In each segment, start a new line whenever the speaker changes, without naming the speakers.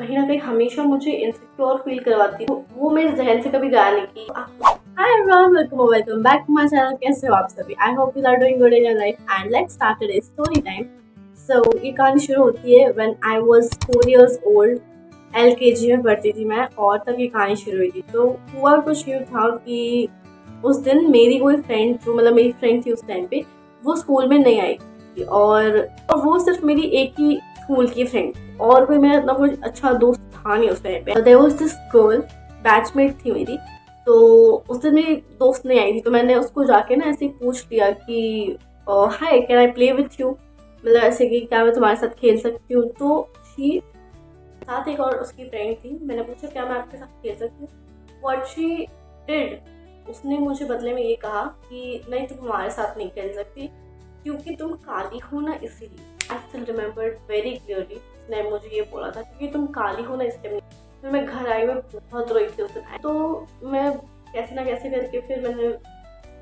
कहीं ना कहीं हमेशा मुझे इनसिक्योर फील करवाती है, वो मेरे जहन से कभी गया नहीं कि hi everyone, welcome back to my channel. कैसे हो आप सभी? I hope you are doing good in your life and let's start today story time. So ये कहानी शुरू होती है when I was 4 years old. LKG में पढ़ती थी मैं और तब ये कहानी शुरू हुई थी। तो हुआ कुछ यूँ था कि उस दिन मेरी कोई फ्रेंड, जो मतलब मेरी फ्रेंड थी उस टाइम पे, वो स्कूल में नहीं आई थी और वो सिर्फ मेरी एक ही स्कूल की फ्रेंड, और कोई मेरा इतना कोई अच्छा दोस्त था नहीं उस टाइम पे। There was this girl, batchmate थी मेरी। तो उस दिन मेरी दोस्त नहीं आई थी, तो मैंने उसको जाके ना ऐसे ही पूछ लिया कि hi, can I play with you, मतलब ऐसे कि क्या मैं तुम्हारे साथ खेल सकती हूँ। तो शी, साथ एक और उसकी फ्रेंड थी, मैंने पूछा क्या मैं आपके साथ खेल सकती हूँ। व्हाट शी डिड, उसने मुझे बदले में ये कहा कि नहीं, तुम हमारे साथ नहीं खेल सकती क्योंकि तुम काली हो ना, इसीलिए। I still remember very clearly, उसने मुझे ये बोला था क्योंकि तुम काली हो ना, इसलिए। फिर मैं घर आई, मैं बहुत रोई थी उस दिन। तो मैं कैसे ना कैसे करके फिर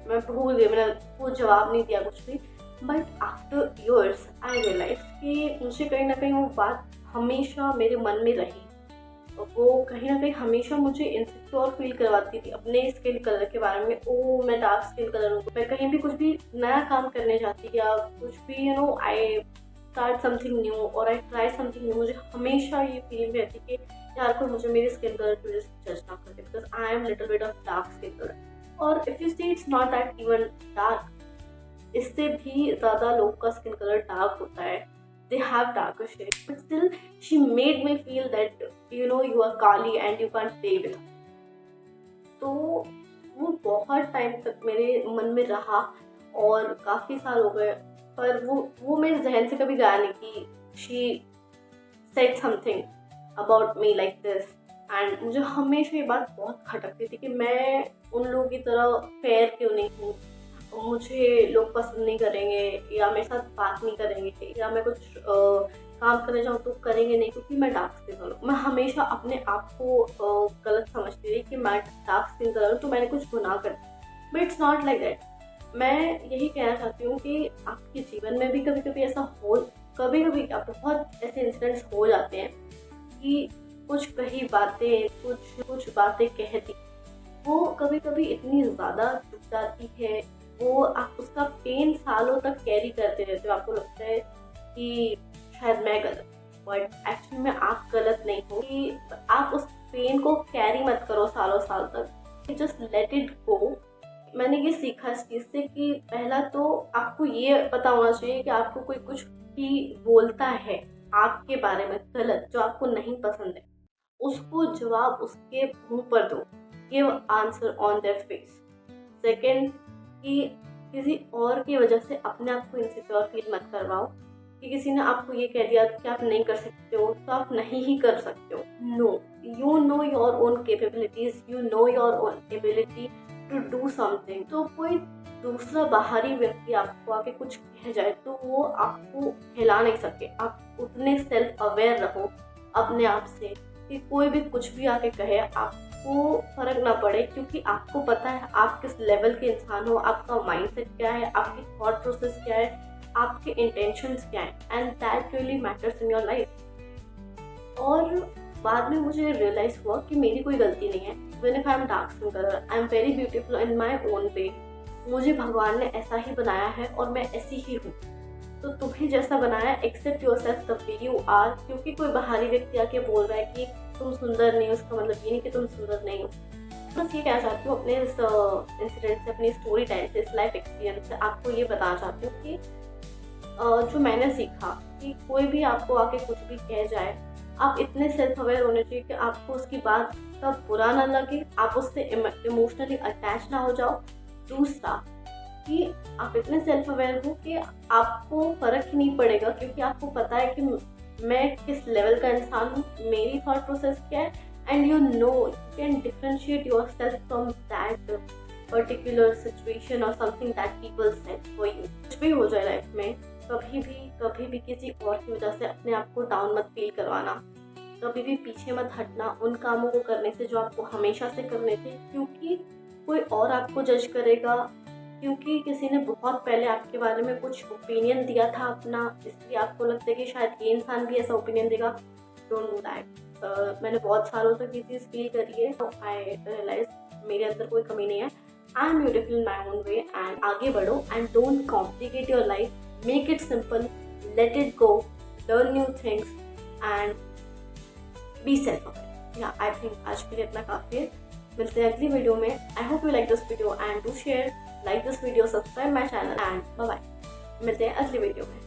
मैं भूल गई, मैंने वो जवाब नहीं दिया कुछ भी। But after years I realise कि मुझे कहीं ना कहीं वो बात हमेशा मेरे मन में रही। वो कहीं ना कहीं हमेशा मुझे इनसिक्योर फील करवाती थी अपने स्किन कलर के बारे में। ओ, मैं डार्क स्किन कलर हूँ। मैं कहीं भी कुछ भी नया काम करने जाती या कुछ भी आई स्टार्ट समथिंग न्यू और आई ट्राई समथिंग न्यू, मुझे हमेशा ये फीलिंग रहती कि यार कोई मुझे मेरी स्किन कलर की वजह से जज ना करे, because I am little bit of dark skin colour. और if you see, it's not that even dark, इससे भी ज़्यादा लोग का स्किन कलर डार्क होता है। They have darker shades, but still she made me feel that you are Kali and you can't play with her. तो वो बहुत टाइम तक मेरे मन में रहा और काफ़ी साल हो गए, पर वो मेरे जहन से कभी गया नहीं कि she said something about me like this। And मुझे हमेशा ये बात बहुत खटकती थी कि मैं उन लोगों की तरह फेयर क्यों नहीं हूँ, मुझे लोग पसंद नहीं करेंगे या मेरे साथ बात नहीं करेंगे या मैं कुछ काम करने जाऊँ तो करेंगे नहीं क्योंकि मैं डार्क स्किन कलर हूँ। मैं हमेशा अपने आप को गलत समझती थी कि मैं डार्क स्किन कलर हूँ तो मैंने कुछ गुनाह कर दिया। But it's not like that. मैं यही कहना चाहती हूँ कि आपके जीवन में भी कभी कभी ऐसा हो, कभी कभी क्या बहुत ऐसे इंसिडेंट्स हो जाते हैं कि कुछ कही बातें, कुछ बातें कह दी, वो कभी कभी इतनी ज़्यादा चुप जाती है, वो आप उसका पेन सालों तक कैरी करते रहते हो। आपको लगता है कि शायद मैं गलत, बट एक्चुअली में आप गलत नहीं हो। कि आप उस पेन को कैरी मत करो सालों साल तक, जस्ट लेट इट गो। मैंने ये सीखा इस चीज़ से कि पहला तो आपको ये पता होना चाहिए कि आपको कोई कुछ भी बोलता है आपके बारे में गलत, जो आपको नहीं पसंद है, उसको जवाब उसके मुंह पर दो, give answer on their face. Second, कि किसी और की वजह से अपने आप को इनसिक्योर फील मत करवाओ कि किसी ने आपको ये कह दिया कि आप नहीं कर सकते हो तो आप नहीं ही कर सकते हो। No, you know your own capabilities, you know your own ability to do something. तो कोई दूसरा बाहरी व्यक्ति आपको आके कुछ कह जाए तो वो आपको हिला नहीं सके। आप उतने सेल्फ अवेयर रहो अपने आप से कि कोई भी कुछ भी आके कहे आपको फर्क ना पड़े, क्योंकि आपको पता है आप किस लेवल के इंसान हो, आपका माइंडसेट क्या है, आपकी थॉट प्रोसेस क्या है, आपके इंटेंशंस क्या है, and that really matters in your life. और बाद में मुझे रियलाइज हुआ कि मेरी कोई गलती नहीं है। When if I am dark skin colour, I am very beautiful in my own way. मुझे भगवान ने ऐसा ही बनाया है और मैं ऐसी ही हूँ। तो तुम्हें जैसा बनाया, accept yourself the way you are. क्योंकि कोई बाहरी व्यक्ति आके बोल रहा है कि तुम सुंदर नहीं हो, उसका मतलब ये नहीं कि तुम सुंदर नहीं हो। बस ये कहना चाहती हूँ अपने इस इंसिडेंट से, अपनी स्टोरी टाइम से, इस लाइफ एक्सपीरियंस से आपको ये बताना चाहती हूँ कि जो मैंने सीखा कि कोई भी आपको आके कुछ भी कह जाए, आप इतने सेल्फ अवेयर होने चाहिए कि आपको उसकी बात का बुरा ना लगे, आप उससे इमोशनली अटैच ना हो जाओ। दूसरा, कि आप इतने सेल्फ अवेयर हो कि आपको फ़र्क ही नहीं पड़ेगा, क्योंकि आपको पता है कि मैं किस लेवल का इंसान हूँ, मेरी थॉट प्रोसेस क्या है, and you can differentiate your self from that particular situation और something that people said for you. कुछ भी हो जाए लाइफ में, कभी भी किसी और की वजह से अपने आप को डाउन मत फील करवाना, कभी भी पीछे मत हटना उन कामों को करने से जो आपको हमेशा से करने थे, क्योंकि कोई और आपको जज करेगा, क्योंकि किसी ने बहुत पहले आपके बारे में कुछ ओपिनियन दिया था अपना, इसलिए आपको लगता है कि शायद ये इंसान भी ऐसा ओपिनियन देगा। Don't do that. मैंने बहुत सालों तक ये चीज़ फील करी है, तो आई रियलाइज मेरे अंदर कोई कमी नहीं है। I am beautiful in my own way and आगे बढ़ो and don't complicate your life, make it simple, let it go, learn new things and be self aware. या आई थिंक आज के लिए इतना काफ़ी है। मिलते हैं अगली वीडियो में। I hope you like this video and do share, like this video, subscribe my channel and bye bye. मिलते हैं अगली वीडियो में।